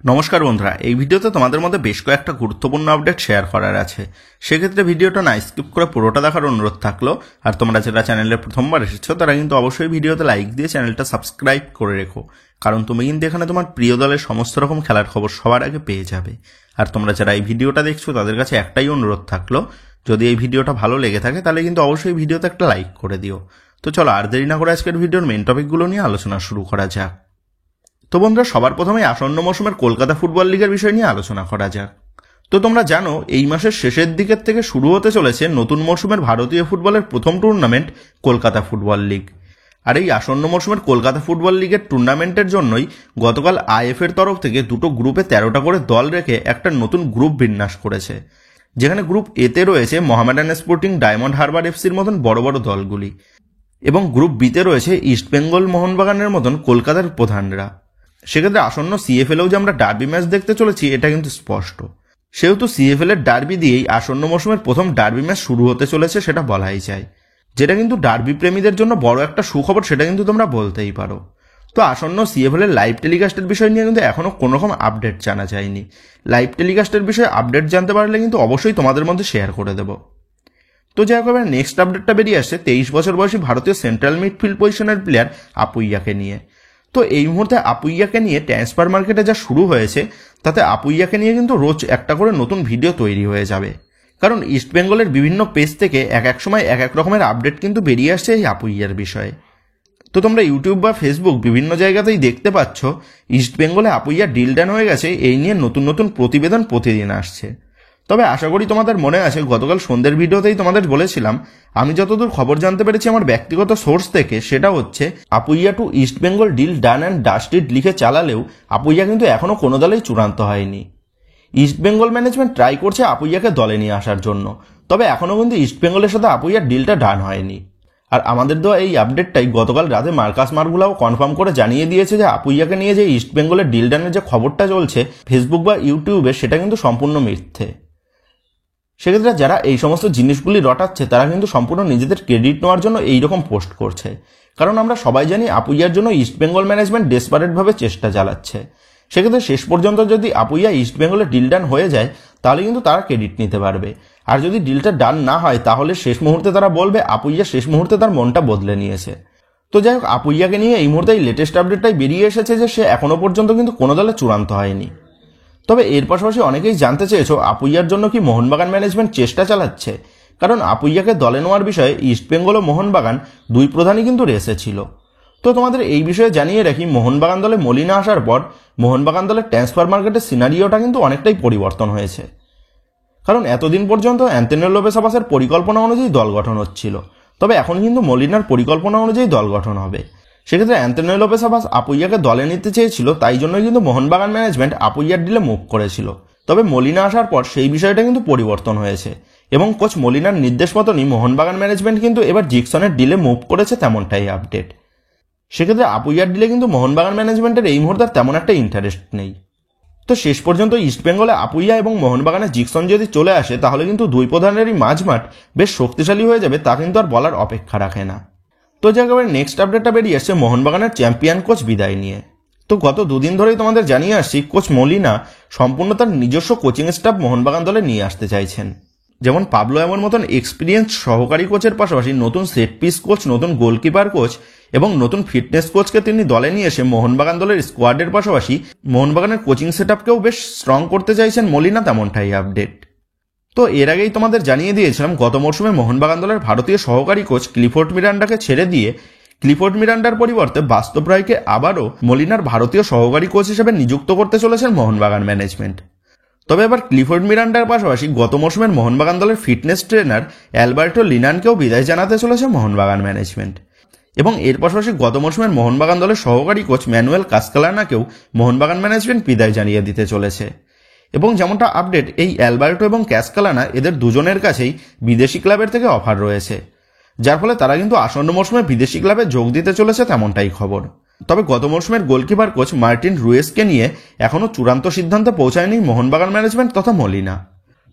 নমস্কার বন্ধুরা, এই ভিডিওতে তোমাদের মধ্যে বেশ কয়েকটা গুরুত্বপূর্ণ আপডেট শেয়ার করার আছে। সেক্ষেত্রে ভিডিওটা না স্কিপ করে পুরোটা দেখার অনুরোধ থাকলো। আর তোমরা যারা চ্যানেলে প্রথমবার এসেছো তারা কিন্তু অবশ্যই ভিডিওতে লাইক দিয়ে চ্যানেলটা সাবস্ক্রাইব করে রেখো, কারণ তুমি কিন্তু এখানে তোমার প্রিয় দলের সমস্ত রকম খেলার খবর সবার আগে পেয়ে যাবে। আর তোমরা যারা এই ভিডিওটা দেখছো তাদের কাছে একটাই অনুরোধ থাকলো, যদি এই ভিডিওটা ভালো লেগে থাকে তাহলে কিন্তু অবশ্যই ভিডিওতে একটা লাইক করে দিও। তো চলো আর দেরি না করে আজকের ভিডিওর মেন টপিকগুলো নিয়ে আলোচনা শুরু করা যাক। তো বন্ধুরা, সবার প্রথমেই আসন্ন মৌসুমের কলকাতা ফুটবল লিগের বিষয় নিয়ে আলোচনা করা যাক। তো তোমরা জানো, এই মাসের শেষের দিকের থেকে শুরু হতে চলেছে নতুন মৌসুমের ভারতীয় ফুটবলের প্রথম টুর্নামেন্ট কলকাতা ফুটবল লিগ। আর এই আসন্ন মৌসুমের কলকাতা ফুটবল লিগের টুর্নামেন্টের জন্যই গতকাল আইএফএর তরফ থেকে দুটো গ্রুপে 13টা করে দল রেখে একটা নতুন গ্রুপ বিন্যাস করেছে, যেখানে গ্রুপ এতে রয়েছে মোহামেডান স্পোর্টিং, ডায়মন্ড হারবার এফসির মতন বড় বড় দলগুলি, এবং গ্রুপ বিতে রয়েছে ইস্টবেঙ্গল, মোহনবাগানের মতন কলকাতার প্রধানরা। সেক্ষেত্রে আসন্ন সিএফএলেও যে আমরা ডার্বি ম্যাচ দেখতে চলেছি এটা কিন্তু স্পষ্ট। সেহেতু সিএফএল এর ডার্বি দিয়েই আসন্ন মৌসুমের প্রথম ডার্বি ম্যাচ শুরু হতে চলেছে, সেটা বলাই যায়। যেটা কিন্তু ডার্বি প্রেমীদের জন্য বড় একটা সুখবর, সেটা কিন্তু তোমরা বলতেই পারো। তো আসন্ন সিএফএল এর লাইভ টেলিকাস্টের বিষয় নিয়ে কিন্তু এখনো কোনো রকম আপডেট জানা যায়নি। লাইভ টেলিকাস্টের বিষয়ে আপডেট জানতে পারলে কিন্তু অবশ্যই তোমাদের মধ্যে শেয়ার করে দেবো। তো যাই হোক, এবার নেক্সট আপডেটটা বেরিয়ে আসছে 23 বছর বয়সী ভারতীয় সেন্ট্রাল মিডফিল্ড পজিশনের প্লেয়ার আপুইয়াকে নিয়ে। তো এই মুহূর্তে আপুইয়াকে নিয়ে ট্রান্সফার মার্কেটে যা শুরু হয়েছে, তাতে আপুইয়াকে নিয়ে কিন্তু রোজ একটা করে নতুন ভিডিও তৈরি হয়ে যাবে, কারণ ইস্টবেঙ্গলের বিভিন্ন পেজ থেকে এক এক সময় এক এক রকমের আপডেট কিন্তু বেরিয়ে আসছে এই আপুইয়ার বিষয়ে। তো তোমরা ইউটিউব বা ফেসবুক বিভিন্ন জায়গাতেই দেখতে পাচ্ছ ইস্টবেঙ্গলে আপুইয়া ডিল ডান হয়ে গেছে, এই নিয়ে নতুন নতুন প্রতিবেদন প্রতিদিন আসছে। তবে আশা করি তোমাদের মনে আছে, গতকাল সন্ধ্যের ভিডিওতেই তোমাদের বলেছিলাম, আমি যতদূর খবর জানতে পেরেছি আমার ব্যক্তিগত সোর্স থেকে, সেটা হচ্ছে Apuia to East Bengal deal done and dusted লিখে চালালেও আপুইয়া কিন্তু এখনো কোনো দলেই চূড়ান্ত হয়নি। ইস্টবেঙ্গল ম্যানেজমেন্ট ট্রাই করছে আপুইয়াকে দলে নিয়ে আসার জন্য, তবে এখনো কিন্তু ইস্টবেঙ্গলের সাথে আপুইয়ার ডিলটা ডান হয়নি। আর আমাদের দেওয়া এই আপডেটটাই গতকাল রাতে মার্কাস মার্গুলাও কনফার্ম করে জানিয়ে দিয়েছে যে আপুইয়াকে নিয়ে যে ইস্টবেঙ্গলের ডিল ডানের যে খবরটা চলছে ফেসবুক বা ইউটিউবে, সেটা কিন্তু সম্পূর্ণ মিথ্যে। সেক্ষেত্রে যারা এই সমস্ত জিনিসগুলি রটাচ্ছে তারা কিন্তু সম্পূর্ণ নিজেদের ক্রেডিট নেওয়ার জন্য এইরকম পোস্ট করছে, কারণ আমরা সবাই জানি আপুইয়ার জন্য ইস্টবেঙ্গল ম্যানেজমেন্ট ডেসপারেটভাবে চেষ্টা চালাচ্ছে। সেক্ষেত্রে শেষ পর্যন্ত যদি আপুইয়া ইস্টবেঙ্গলের ডিল ডান হয়ে যায় তাহলে কিন্তু তারা ক্রেডিট নিতে পারবে, আর যদি ডিলটা ডান না হয় তাহলে শেষ মুহূর্তে তারা বলবে আপুইয়া শেষ মুহূর্তে তার মনটা বদলে নিয়েছে। তো যাই হোক, আপুইয়াকে নিয়ে এই মুহূর্তে এই লেটেস্ট আপডেটটাই বেরিয়ে এসেছে যে সে এখনো পর্যন্ত কিন্তু কোনো দলে চূড়ান্ত হয়নি। তবে এর পাশাপাশি অনেকেই জানতে চেয়েছো আপুইয়ার জন্য কি মোহনবাগান ম্যানেজমেন্ট চেষ্টা চালাচ্ছে, কারণ আপুইয়াকে দলে নেওয়ার বিষয়ে ইস্টবেঙ্গল ও মোহনবাগান দুই প্রধানই কিন্তু রেসে ছিল। তো তোমাদের এই বিষয়ে জানিয়ে রাখি, মোহনবাগান দলে মলিনা আসার পর মোহনবাগান দলের ট্রান্সফার মার্কেটের সিনারিওটা কিন্তু অনেকটাই পরিবর্তন হয়েছে, কারণ এতদিন পর্যন্ত অ্যান্তোনিও লোপেস আবাসের পরিকল্পনা অনুযায়ী দল গঠন হচ্ছিল, তবে এখন কিন্তু মলিনার পরিকল্পনা অনুযায়ী দল গঠন হবে। সেক্ষেত্রে অ্যান্তোনিও লোপেস আবাস আপুইয়াকে দলে নিতে চেয়েছিল, তাই জন্যই কিন্তু মোহনবাগান ম্যানেজমেন্ট আপুইয়ার ডিলে মুভ করেছিল। তবে মলিনা আসার পর সেই বিষয়টা কিন্তু পরিবর্তন হয়েছে, এবং কোচ মলিনার নির্দেশ মতনই মোহনবাগান ম্যানেজমেন্ট কিন্তু এবার জিকসনের ডিলে মুভ করেছে, তেমনটাই আপডেট। সেক্ষেত্রে আপুইয়ার ডিলে কিন্তু মোহনবাগান ম্যানেজমেন্টের এই মুহূর্তে তেমন একটা ইন্টারেস্ট নেই। তো শেষ পর্যন্ত ইস্টবেঙ্গলে আপুইয়া এবং মোহনবাগানের জিকসন যদি চলে আসে তাহলে কিন্তু দুই প্রধানেরই মাঝমাঠ বেশ শক্তিশালী হয়ে যাবে, তা কিন্তু আর বলার অপেক্ষা রাখে না। তো যে একেবারে নেক্সট আপডেটটা বেরিয়ে আসছে মোহনবাগানের চ্যাম্পিয়ন কোচ বিদায় নিয়ে। তো গত দুদিন ধরেই তোমাদের জানিয়ে আসছি, কোচ মলিনা সম্পূর্ণ তার নিজস্ব কোচিং স্টাফ মোহনবাগান দলে নিয়ে আসতে চাইছেন। যেমন পাবলো এমন মতন এক্সপিরিয়েন্স সহকারী কোচের পাশাপাশি নতুন সেট পিস কোচ, নতুন গোলকিপার কোচ এবং নতুন ফিটনেস কোচকে তিনি দলে নিয়ে এসে মোহনবাগান দলের স্কোয়াডের পাশাপাশি মোহনবাগানের কোচিং সেট আপকেও বেশ স্ট্রং করতে চাইছেন মলিনা, তেমনটাই আপডেট। তো এর আগেই তোমাদের জানিয়ে দিয়েছিলাম, গত মরশুমে মোহনবাগান দলের ভারতীয় সহকারী কোচ ক্লিফোর্ড মিরান্ডাকে ছেড়ে দিয়ে ক্লিফোর্ড মিরান্ডার পরিবর্তে বাস্তব রায়কে আবারও মলিনার ভারতীয় সহকারী কোচ হিসেবে নিযুক্ত করতে চলেছেন মোহনবাগান ম্যানেজমেন্ট। তবে এবার ক্লিফোর্ড মিরান্ডার পাশাপাশি গত মরশুমের মোহনবাগান দলের ফিটনেস ট্রেনার অ্যালবার্টো লিনানকেও বিদায় জানাতে চলেছে মোহনবাগান ম্যানেজমেন্ট, এবং এর পাশাপাশি গত মরশুমের মোহনবাগান দলের সহকারী কোচ ম্যানুয়েল কাসকালানাকেও মোহনবাগান ম্যানেজমেন্ট বিদায় জানিয়ে দিতে চলেছে। এবং যেমনটা আপডেট, এই অ্যালবার্টো এবং ক্যাসকালানা এদের দুজনের কাছেই বিদেশি ক্লাবের থেকে অফার রয়েছে, যার ফলে তারা কিন্তু আসন্ন মরশুমে বিদেশি ক্লাবে যোগ দিতে চলেছে, তেমনটাই খবর। তবে গত মরশুমের গোলকিপার কোচ মার্টিন রুয়েসকে নিয়ে এখনও চূড়ান্ত সিদ্ধান্তে পৌঁছায়নি মোহনবাগান ম্যানেজমেন্ট তথা মলিনা।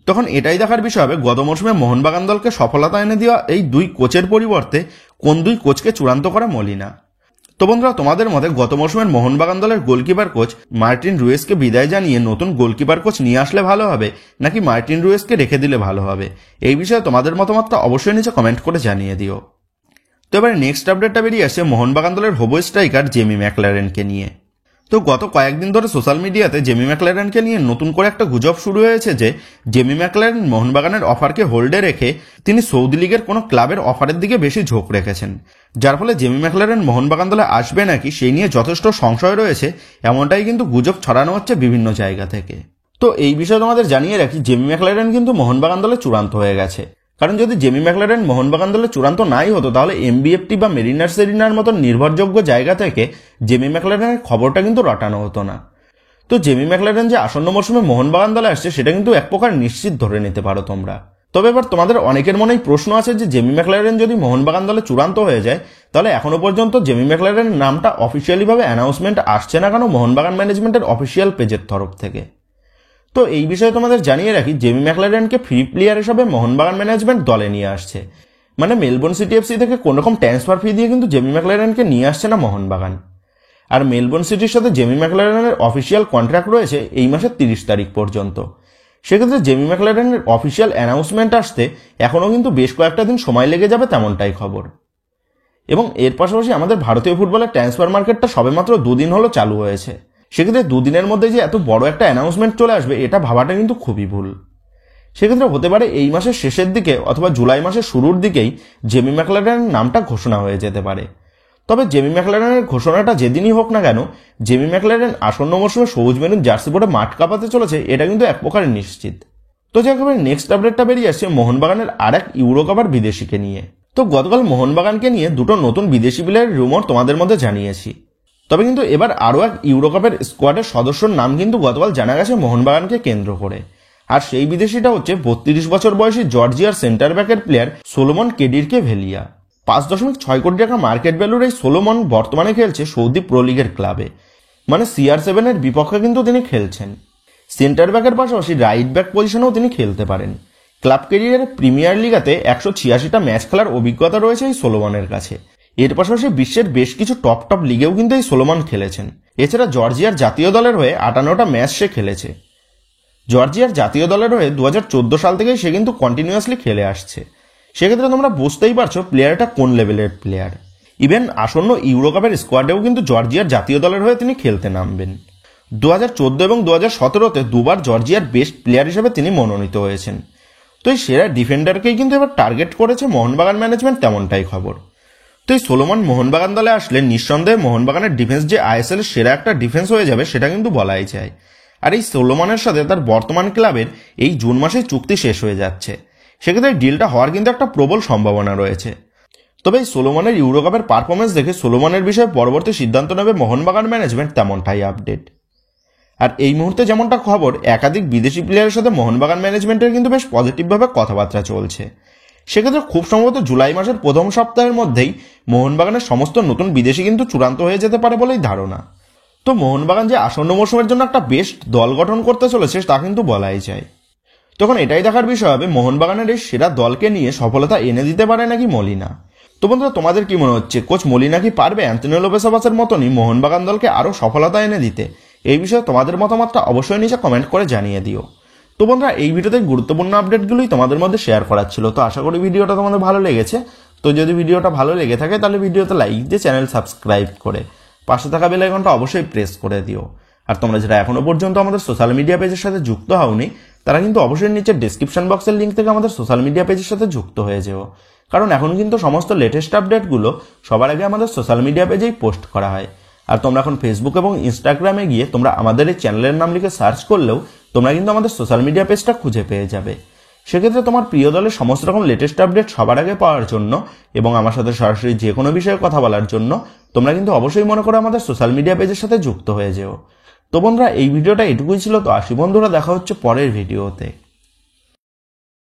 তখন এটাই দেখার বিষয় হবে গত মরশুমে মোহনবাগান দলকে সফলতা এনে দেওয়া এই দুই কোচের পরিবর্তে কোন দুই কোচকে চূড়ান্ত করে মলিনা। তো বন্ধুরা, তোমাদের মতে গত মৌসুমের মোহনবাগান দলের গোলকিপার কোচ মার্টিন রুয়েসকে বিদায় জানিয়ে নতুন গোলকিপার কোচ নিয়ে আসলে ভালো হবে, নাকি মার্টিন রুয়েসকে রেখে দিলে ভালো হবে? এই বিষয়ে তোমাদের মতামতটা অবশ্যই নিচে কমেন্ট করে জানিয়ে দিও। তো এবারে নেক্সট আপডেটটা বেরিয়ে আসছে মোহনবাগান দলের হোবো স্ট্রাইকার জেমি ম্যাকলারেনকে নিয়ে। তো গত কয়েকদিন ধরে সোশ্যাল মিডিয়াতে জেমি ম্যাকলারেনকে নিয়ে নতুন করে একটা গুজব শুরু হয়েছে যে জেমি ম্যাকলারেন মোহনবাগানের অফারকে হোল্ডে রেখে তিনি সৌদি লিগের কোনো ক্লাবের অফারের দিকে বেশি ঝোঁক রেখেছেন, যার ফলে জেমি ম্যাকলারেন মোহনবাগান দলে আসবে নাকি সেই নিয়ে যথেষ্ট সংশয় রয়েছে, এমনটাই কিন্তু গুজব ছড়ানো হচ্ছে বিভিন্ন জায়গা থেকে। তো এই বিষয়ে তোমাদের জানিয়ে রাখি, জেমি ম্যাকলারেন কিন্তু মোহনবাগান দলে চূড়ান্ত হয়ে গেছে। কারণ যদি জেমি ম্যাকলারেন মোহনবাগান দলে চূড়ান্ত নাই হতো, তাহলে এমবিএফটি বা মেরিনার্স এরিনার মতো নির্ভরযোগ্য জায়গা থেকে জেমি ম্যাকলারেনের খবরটা কিন্তু রটানো হতো না। তো জেমি ম্যাকলারেন যে আসন্ন মৌসুমে মোহনবাগান দলে আসছে সেটা কিন্তু এক প্রকার নিশ্চিত ধরে নিতে পারো তোমরা। তবে এবার তোমাদের অনেকের মনেই প্রশ্ন আছে যে জেমি ম্যাকলারেন যদি মোহনবাগান দলে চূড়ান্ত হয়ে যায়, তাহলে এখনো পর্যন্ত জেমি ম্যাকলারেনের নামটা অফিসিয়ালি ভাবে অ্যানাউন্সমেন্ট আসছে না কেন মোহনবাগান ম্যানেজমেন্টের অফিসিয়াল পেজের তরফ থেকে? তো এই বিষয়ে তোমাদের জানিয়ে রাখি, জেমি ম্যাকলারেনকে ফ্রি প্লেয়ার হিসেবে মোহনবাগান ম্যানেজমেন্ট দলে নিয়ে আসছে। মানে মেলবোর্ন সিটি এফসি থেকে কোন রকম ট্রান্সফার ফি দিয়ে কিন্তু জেমি ম্যাকলারেনকে নিয়ে আসছে না মোহনবাগান। আর মেলবোর্ন সিটির সাথে জেমি ম্যাকলারেনের অফিসিয়াল কন্ট্রাক্ট রয়েছে এই মাসের 30 তারিখ পর্যন্ত। সেক্ষেত্রে জেমি ম্যাকলারেনের অফিসিয়াল অ্যানাউন্সমেন্ট আসতে এখনও কিন্তু বেশ কয়েকটা দিন সময় লেগে যাবে, তেমনটাই খবর। এবং এর পাশাপাশি আমাদের ভারতীয় ফুটবলের ট্রান্সফার মার্কেটটা সবেমাত্র 2 দিন হলো চালু হয়েছে। সেক্ষেত্রে 2 দিনের মধ্যে যে এত বড় একটা অ্যানাউন্সমেন্ট চলে আসবে, এটা ভাবাটা কিন্তু খুবই ভুল। সেক্ষেত্রে হতে পারে এই মাসের শেষের দিকে অথবা জুলাই মাসের শুরুর দিকেই জেমি ম্যাকলারেনের নামটা ঘোষণা হয়ে যেতে পারে। তবে জেমি ম্যাকলারেনের ঘোষণাটা যেদিনই হোক না কেন, জেমি ম্যাকলারেন আসন্ন মৌসুমে সবুজ মেরুন জার্সি পরে মাঠ কাঁপাতে চলেছে, এটা কিন্তু এক প্রকার নিশ্চিত। তো যে একেবারে নেক্সট আপডেটটা বেরিয়ে আসছে মোহনবাগানের আরেক ইউরো কাপার বিদেশিকে নিয়ে। তো গতকাল মোহনবাগানকে নিয়ে দুটো নতুন বিদেশি প্লেয়ারের রুমর তোমাদের মধ্যে জানিয়েছি। তবে কিন্তু এবার আরও এক ইউরো কাপের স্কোয়াডের সদস্যর নাম কিন্তু গতকাল জানা গেছে মোহনবাগানকে কেন্দ্র করে। আর সেই বিদেশিটা হচ্ছে 32 বছর বয়সী জর্জিয়ার সেন্টার ব্যাকের প্লেয়ার সোলোমন কেডিরকে ভেলিয়া। 5.6 কোটি টাকা মার্কেট ভ্যালুর এই সোলোমন বর্তমানে খেলছে সৌদি প্রো লিগের ক্লাবে, মানে CR7 এর বিপক্ষে কিন্তু তিনি খেলছেন। সেন্টার ব্যাকের পাশাপাশি রাইট ব্যাক পজিশনেও তিনি খেলতে পারেন। ক্লাব ক্যারিয়ারে প্রিমিয়ার লিগাতে 186টা ম্যাচ খেলার অভিজ্ঞতা রয়েছে এই সোলোমনের কাছে। এর পাশাপাশি বিশ্বের বেশ কিছু টপ লিগেও কিন্তু এই সোলোমন খেলেছেন। এছাড়া জর্জিয়ার জাতীয় দলের হয়ে 58টা ম্যাচ সে খেলেছে। জর্জিয়ার জাতীয় দলের হয়ে 2014 সাল থেকেই সে কিন্তু কন্টিনিউয়াসলি খেলে আসছে। সেক্ষেত্রে তোমরা বুঝতেই পারছো প্লেয়ারটা কোন লেভেলের প্লেয়ার। ইভেন আসন্ন ইউরো কাপের স্কোয়াডেও কিন্তু জর্জিয়ার জাতীয় দলের হয়ে তিনি খেলতে নামবেন। 2014 এবং 2017তে দুবার জর্জিয়ার বেস্ট প্লেয়ার হিসেবে তিনি মনোনীত হয়েছেন। তো এই সেরা ডিফেন্ডারকেই কিন্তু এবার টার্গেট করেছে মোহনবাগান ম্যানেজমেন্ট, তেমনটাই খবর। তো এই সোলোমন মোহনবাগান দলে আসলে নিঃসন্দেহে মোহনবাগানের ডিফেন্স যে ISL এর সেরা একটা ডিফেন্স হয়ে যাবে সেটা কিন্তু বলাই যায়। আর এই সোলোমনের সাথে তার বর্তমান ক্লাবের এই জুন মাসেই চুক্তি শেষ হয়ে যাচ্ছে। সেক্ষেত্রে ডিলটা হওয়ার কিন্তু একটা প্রবল সম্ভাবনা রয়েছে। তবে এই সোলোমনের ইউরো কাপের পারফরমেন্স দেখে সোলোমনের বিষয়ে পরবর্তী সিদ্ধান্ত নেবে মোহনবাগান ম্যানেজমেন্ট, তেমনটাই আপডেট। আর এই মুহূর্তে যেমনটা খবর, একাধিক বিদেশি প্লেয়ারের সাথে মোহনবাগান ম্যানেজমেন্টের কিন্তু বেশ পজিটিভভাবে কথাবার্তা চলছে। সেক্ষেত্রে খুব সম্ভবত জুলাই মাসের প্রথম সপ্তাহের মধ্যেই মোহনবাগানের সমস্ত নতুন বিদেশি কিন্তু চূড়ান্ত হয়ে যেতে পারে বলেই ধারণা। তো মোহনবাগান যে আসন্ন মৌসুমের জন্য একটা বেস্ট দল গঠন করতে চলেছে তা কিন্তু বলাই যায়। তখন এটাই দেখার বিষয় হবে মোহনবাগানের এই সেরা দলকে নিয়ে সফলতা এনে দিতে পারে নাকি মলিনা। তো বন্ধুরা, তোমাদের কি মনে হচ্ছে, কোচ মলিনা কি পারবে অ্যান্তোনিও লোপেস আবাসের মতনই মোহনবাগান দলকে আরও সফলতা এনে দিতে? এই বিষয়ে তোমাদের মতামতটা অবশ্যই নিচে কমেন্ট করে জানিয়ে দিও। তো বন্ধুরা, এই ভিডিওতে গুরুত্বপূর্ণ আপডেটগুলোই তোমাদের মধ্যে শেয়ার করার ছিল। তো আশা করি ভিডিওটা তোমাদের ভালো লেগেছে। তো যদি ভিডিওটা ভালো লেগে থাকে তাহলে ভিডিওতে লাইক দিয়ে চ্যানেল সাবস্ক্রাইব করে পাশে থাকা বেল আইকনটা অবশ্যই প্রেস করে দিও। আর তোমরা যারা এখনো পর্যন্ত আমাদের সোশ্যাল মিডিয়া পেজের সাথে যুক্ত হওনি, তারা কিন্তু অবশ্যই নিচে ডেসক্রিপশন বক্সের লিঙ্ক থেকে আমাদের সোশ্যাল মিডিয়া পেজের সাথে যুক্ত হয়ে যেও। কারণ এখন কিন্তু সমস্ত লেটেস্ট আপডেটগুলো সবার আগে আমাদের সোশ্যাল মিডিয়া পেজেই পোস্ট করা হয়। আর তোমরা এখন ফেসবুক এবং ইনস্টাগ্রামে গিয়ে তোমরা আমাদের এই চ্যানেলের নাম লিখে সার্চ করলেও তোমরা কিন্তু আমাদের সোশ্যাল মিডিয়া পেজটা খুঁজে পেয়ে যাবে। সেক্ষেত্রে তোমার প্রিয় দলের সমস্ত রকম লেটেস্ট আপডেট সবার আগে পাওয়ার জন্য এবং আমার সাথে সরাসরি যে কোনো বিষয়ে কথা বলার জন্য তোমরা কিন্তু অবশ্যই মনে করে আমাদের সোশ্যাল মিডিয়া পেজের সাথে যুক্ত হয়ে যেও। তো বন্ধুরা, এই ভিডিওটা এটুকুই ছিল। তো আসি বন্ধুরা, দেখা হচ্ছে পরের ভিডিওতে।